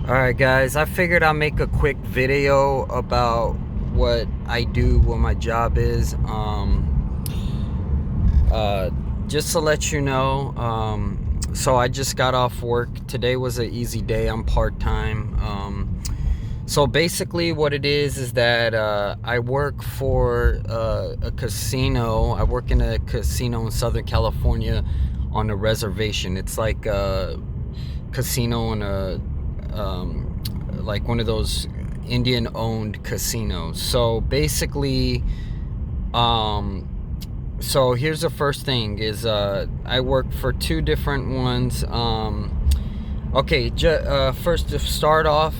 Alright guys, I figured I'd make a quick video about what I do, what my job is. Just to let you know, so I just got off work. Today was an easy day. I'm part-time. So basically what it is that I work for a casino. I work in a casino in Southern California on a reservation. It's like a casino in a like one of those Indian owned casinos. So basically, so here's the first thing is I work for two different ones. Okay, first to start off,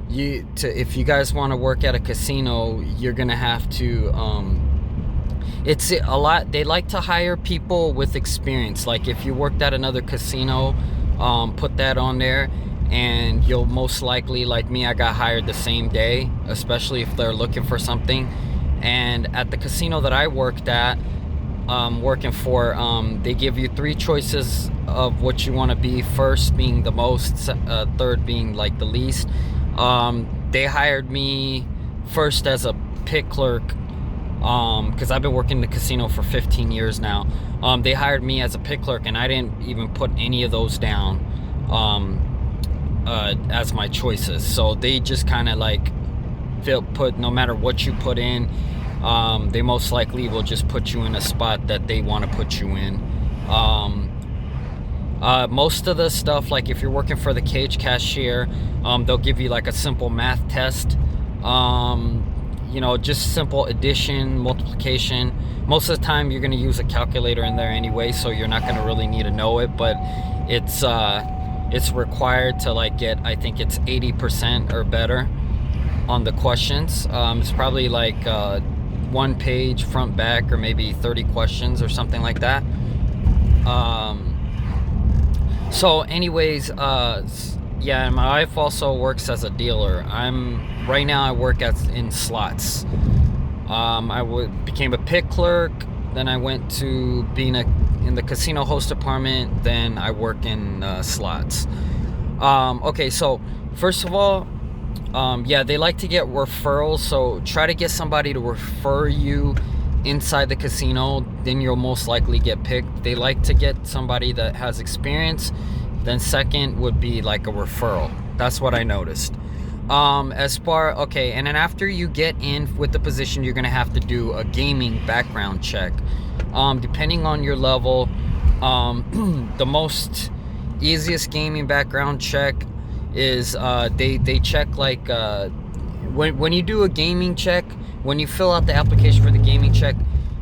if you guys want to work at a casino, you're gonna have to it's a lot. They like to hire people with experience. Like if you worked at another casino, put that on there, and you'll most likely, like me, I got hired the same day, especially if they're looking for something. And at the casino that I worked at, working for, they give you three choices of what you want to be. First being the most, third being like the least. They hired me first as a pit clerk, because I've been working in the casino for 15 years now. They hired me as a pit clerk, and I didn't even put any of those down as my choices. So they just kind of like put, no matter what you put in, they most likely will just put you in a spot that they want to put you in. Most of the stuff, like if you're working for the cage cashier, they'll give you like a simple math test. Just simple addition, multiplication. Most of the time you're going to use a calculator in there anyway, so you're not going to really need to know it, but it's required to like get, I think it's 80% or better on the questions. It's probably like one page front back, or maybe 30 questions or something like that. So anyways, yeah, my wife also works as a dealer. Right now I work in slots. Became a pit clerk, then I went to being in the casino host department, then I work in slots. Okay, so first of all, yeah, they like to get referrals, so try to get somebody to refer you inside the casino, then you'll most likely get picked. They like to get somebody that has experience. Then second would be like a referral. That's what I noticed. Okay, and then after you get in with the position, you're gonna have to do a gaming background check. Depending on your level, the most easiest gaming background check is they check like when you do a gaming check, when you fill out the application for the gaming check,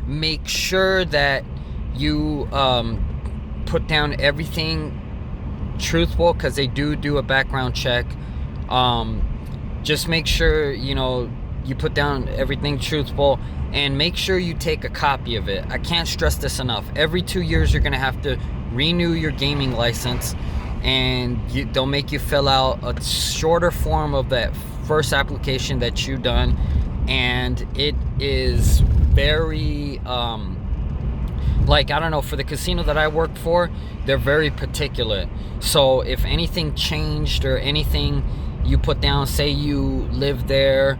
make sure that you put down everything truthful, because they do a background check. Just make sure you put down everything truthful, and make sure you take a copy of it. I can't stress this enough. Every 2 years you're gonna have to renew your gaming license, and they'll make you fill out a shorter form of that first application that you done. And it is very like, I don't know, for the casino that I worked for, they're very particular. So if anything changed or anything you put down, say you lived at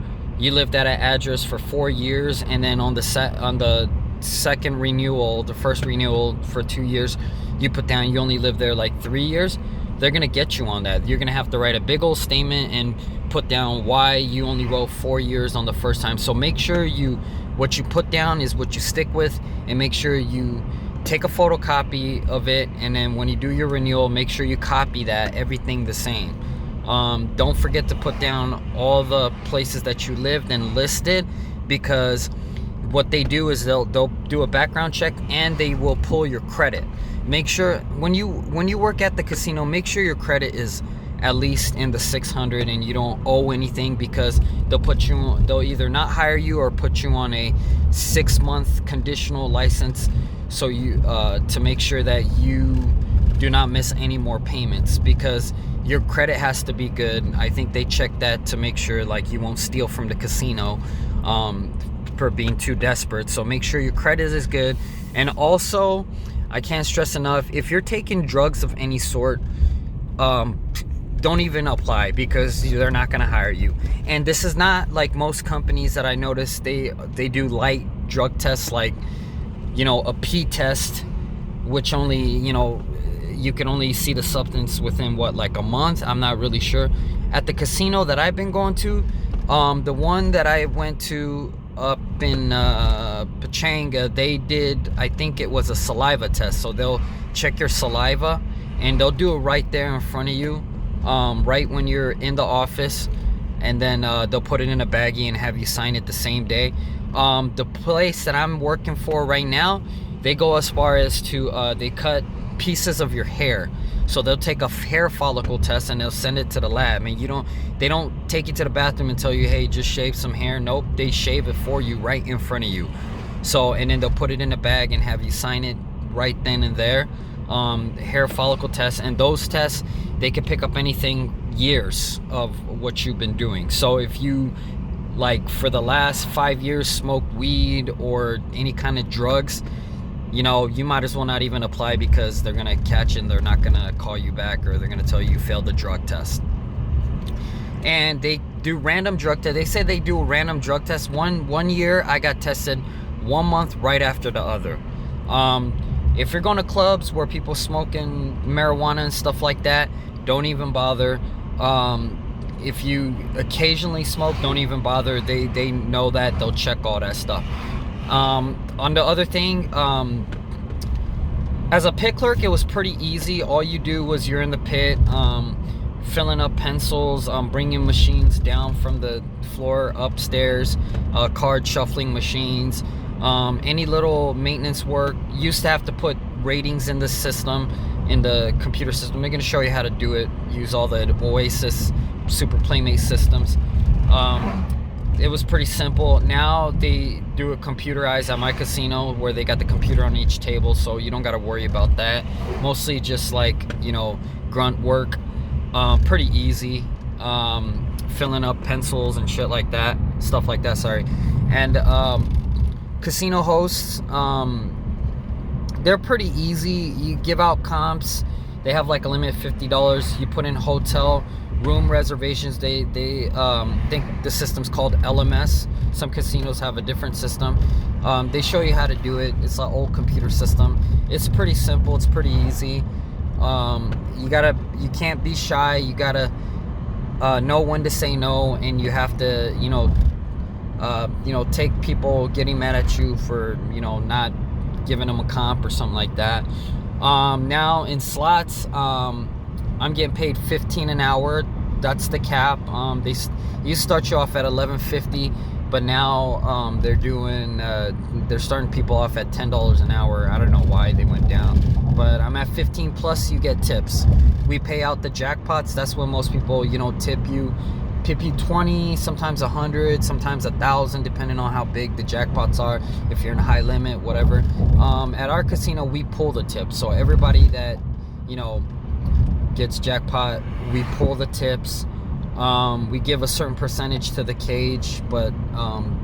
an address for 4 years, and then on the second renewal, the first renewal for 2 years, you put down you only lived there like 3 years, they're gonna get you on that. You're gonna have to write a big old statement and put down why you only wrote 4 years on the first time. So make sure what you put down is what you stick with, and make sure you take a photocopy of it, and then when you do your renewal, make sure you copy that, everything the same. Don't forget to put down all the places that you lived and listed, because what they do is they'll do a background check, and they will pull your credit. Make sure when you work at the casino, make sure your credit is at least in the 600 and you don't owe anything, because they'll either not hire you or put you on a 6-month conditional license, so to make sure that you do not miss any more payments, because your credit has to be good. I think they check that to make sure like you won't steal from the casino for being too desperate. So make sure your credit is good. And also, I can't stress enough, if you're taking drugs of any sort, don't even apply, because they're not going to hire you. And this is not like most companies that I notice. They do light drug tests, like, you know, a P test, which only, you know, you can only see the substance within what, like a month. I'm not really sure. At the casino that I've been going to, the one that I went to up in Pechanga, they did, I think it was a saliva test. So they'll check your saliva, and they'll do it right there in front of you, right when you're in the office, and then they'll put it in a baggie and have you sign it the same day. The place that I'm working for right now, they go as far as to they cut pieces of your hair. So they'll take a hair follicle test and they'll send it to the lab. And they don't take you to the bathroom and tell you, hey, just shave some hair. Nope, they shave it for you right in front of you. So, and then they'll put it in a bag and have you sign it right then and there. Hair follicle tests, and those tests, they can pick up anything years of what you've been doing. So if you, like, for the last 5 years smoked weed or any kind of drugs, you know, you might as well not even apply, because they're gonna catch and they're not gonna call you back, or they're gonna tell you failed the drug test. And they do random drug tests. They say they do a random drug test. One year I got tested 1 month right after the other. If you're going to clubs where people smoking marijuana and stuff like that, don't even bother. If you occasionally smoke, don't even bother. They know that. They'll check all that stuff. On the other thing, as a pit clerk, it was pretty easy. All you do was you're in the pit, filling up pencils, bringing machines down from the floor upstairs, card shuffling machines, any little maintenance work. Used to have to put ratings in the system, in the computer system. They're going to show you how to do it. Use all the Oasis Super Playmate systems. It was pretty simple. Now they do it computerized at my casino, where they got the computer on each table, so you don't got to worry about that. Mostly just, like, you know, grunt work. Pretty easy. Filling up pencils and shit like that, stuff like that, sorry. And casino hosts, they're pretty easy. You give out comps. They have like a limit of $50. You put in hotel room reservations. They think the system's called LMS. Some casinos have a different system. They show you how to do it. It's an old computer system. It's pretty simple. It's pretty easy. You can't be shy. You gotta know when to say no, and you have to, take people getting mad at you for, not giving them a comp or something like that. Now in slots, I'm getting paid $15 an hour. That's the cap. You start you off at $11.50, but now they're starting people off at $10 an hour. I don't know why they went down, but I'm at 15 plus. You get tips. We pay out the jackpots. That's when most people tip you 20, sometimes 100, sometimes 1,000, depending on how big the jackpots are. If you're in a high limit, whatever. At our casino, we pull the tips. So everybody that gets jackpot, we pull the tips. We give a certain percentage to the cage, but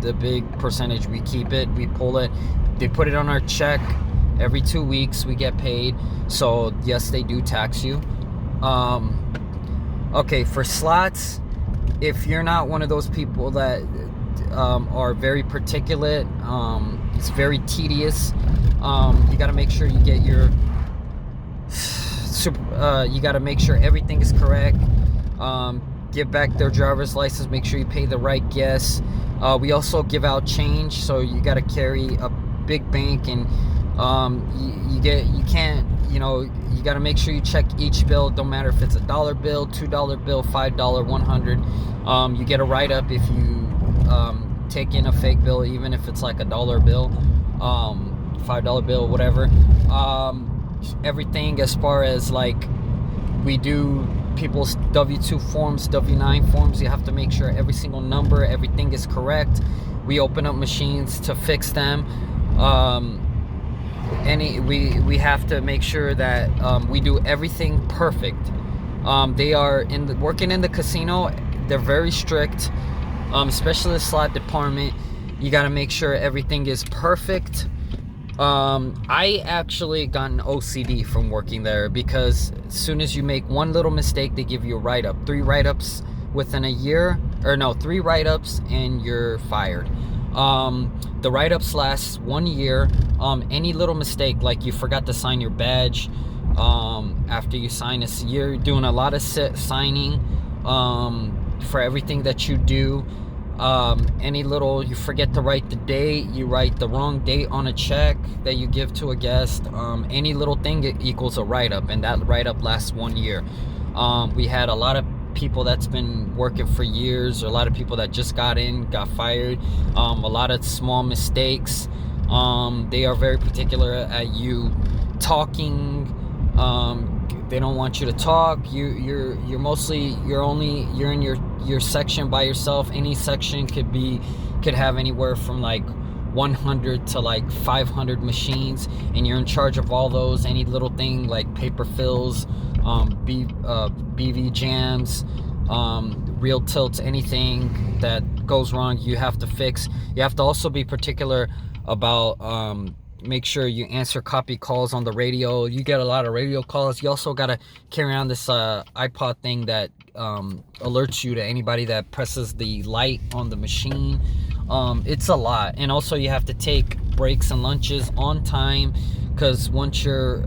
the big percentage, we keep it. We pull it. They put it on our check. Every 2 weeks we get paid. So yes, they do tax you. Okay, for slots, if you're not one of those people that are very particulate, it's very tedious. You got to make sure you get your you got to make sure everything is correct. Give back their driver's license. Make sure you pay the right guests. We also give out change, so you got to carry a big bank, and you got to make sure you check each bill. Don't matter if it's $1 bill, $2 bill, $5, 100. You get a write-up if you take in a fake bill, even if it's like $1 bill, $5 bill, whatever. Everything as far as like we do people's W-2 forms, W-9 forms, you have to make sure every single number, everything is correct. We open up machines to fix them. We have to make sure that we do everything perfect. They are working in the casino. They're very strict, especially the slot department. You got to make sure everything is perfect. I actually got an OCD from working there, because as soon as you make one little mistake, they give you a write-up. 3 write-ups within a year, or no, 3 write-ups and you're fired. The write-ups last 1 year. Any little mistake, like you forgot to sign your badge, after you sign this, you're doing a lot of signing, for everything that you do. Any little, you forget to write the date, you write the wrong date on a check that you give to a guest, any little thing, it equals a write-up, and that write-up lasts 1 year. We had a lot of people that's been working for years, or a lot of people that just got fired, a lot of small mistakes. They are very particular at you talking. They don't want you to talk. You're in your section by yourself. Any section could have anywhere from like 100 to like 500 machines, and you're in charge of all those. Any little thing like paper fills, BV jams, reel tilts, anything that goes wrong, you have to fix. You have to also be particular about make sure you answer copy calls on the radio. You get a lot of radio calls. You also got to carry around this iPod thing that alerts you to anybody that presses the light on the machine. It's a lot. And also you have to take breaks and lunches on time, because once you're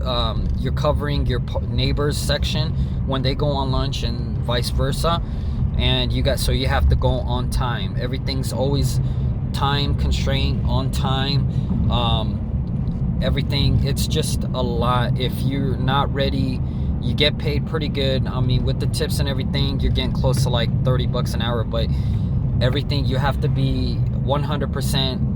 covering your neighbor's section when they go on lunch, and vice versa, and you have to go on time. Everything's always time constraint, on time. Everything, it's just a lot. If you're not ready, you get paid pretty good. I mean, with the tips and everything, you're getting close to like $30 an hour, but everything, you have to be 100%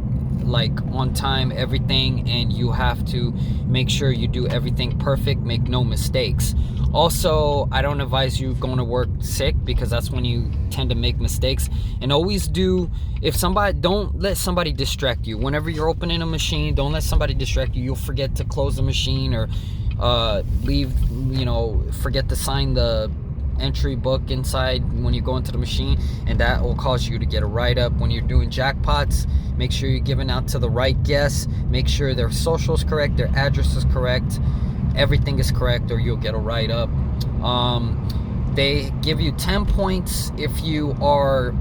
like on time, everything, and you have to make sure you do everything perfect, make no mistakes. Also, I don't advise you going to work sick, because that's when you tend to make mistakes. And always don't let somebody distract you. Whenever you're opening a machine, don't let somebody distract you. You'll forget to close the machine, or forget to sign the entry book inside when you go into the machine, and that will cause you to get a write-up. When you're doing jackpots, make sure you're giving out to the right guests. Make sure their social is correct, their address is correct, everything is correct, or you'll get a write-up. They give you 10 points if you are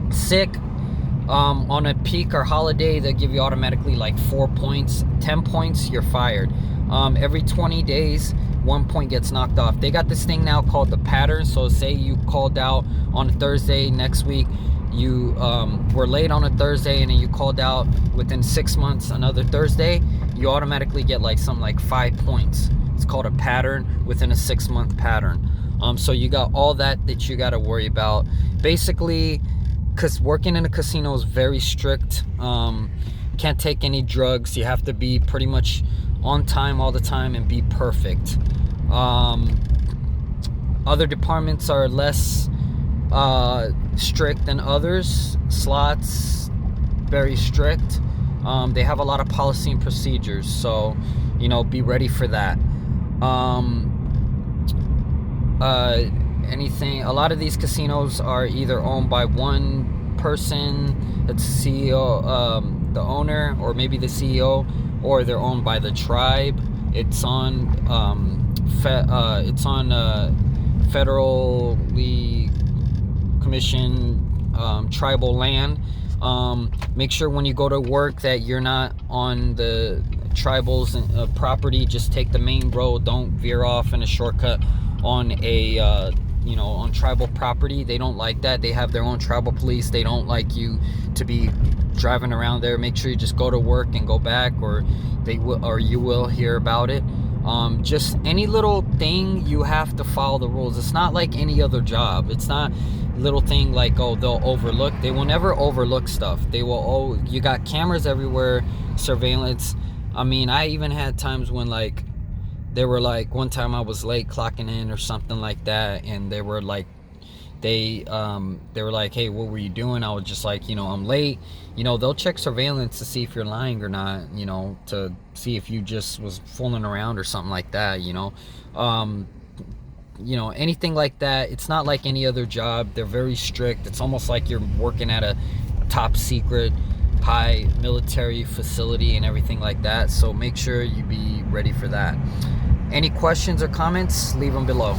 sick. On a peak or holiday, they'll give you automatically like 4 points. 10 points, you're fired. Every 20 days, 1 point gets knocked off. They got this thing now called the pattern. So say you called out on a Thursday next week, you were late on a Thursday, and then you called out within 6 months another Thursday, you automatically get like something like 5 points. It's called a pattern within a 6-month pattern. So you got all that you got to worry about. Basically, because working in a casino is very strict. Can't take any drugs. You have to be pretty much on time all the time and be perfect. Other departments are less strict than others. Slots, very strict. They have a lot of policy and procedures, so be ready for that. A lot of these casinos are either owned by one person, that's CEO, the owner, or maybe the CEO, or they're owned by the tribe. It's on federally commissioned tribal land. Make sure when you go to work that you're not on the tribal's property. Just take the main road. Don't veer off in a shortcut on on tribal property. They don't like that. They have their own tribal police. They don't like you to be driving around there. Make sure you just go to work and go back, or you will hear about it. Just any little thing, you have to follow the rules. It's not like any other job. It's not little thing like, they'll overlook. They will never overlook stuff. They will. You got cameras everywhere, surveillance. I mean, I even had times when they were like, one time I was late clocking in or something like that, and they were like, they were like, hey, what were you doing? I was just like, I'm late. They'll check surveillance to see if you're lying or not, to see if you just was fooling around or something like that. Anything like that. It's not like any other job. They're very strict. It's almost like you're working at a top secret high military facility and everything like that. So make sure you be ready for that. Any questions or comments, leave them below.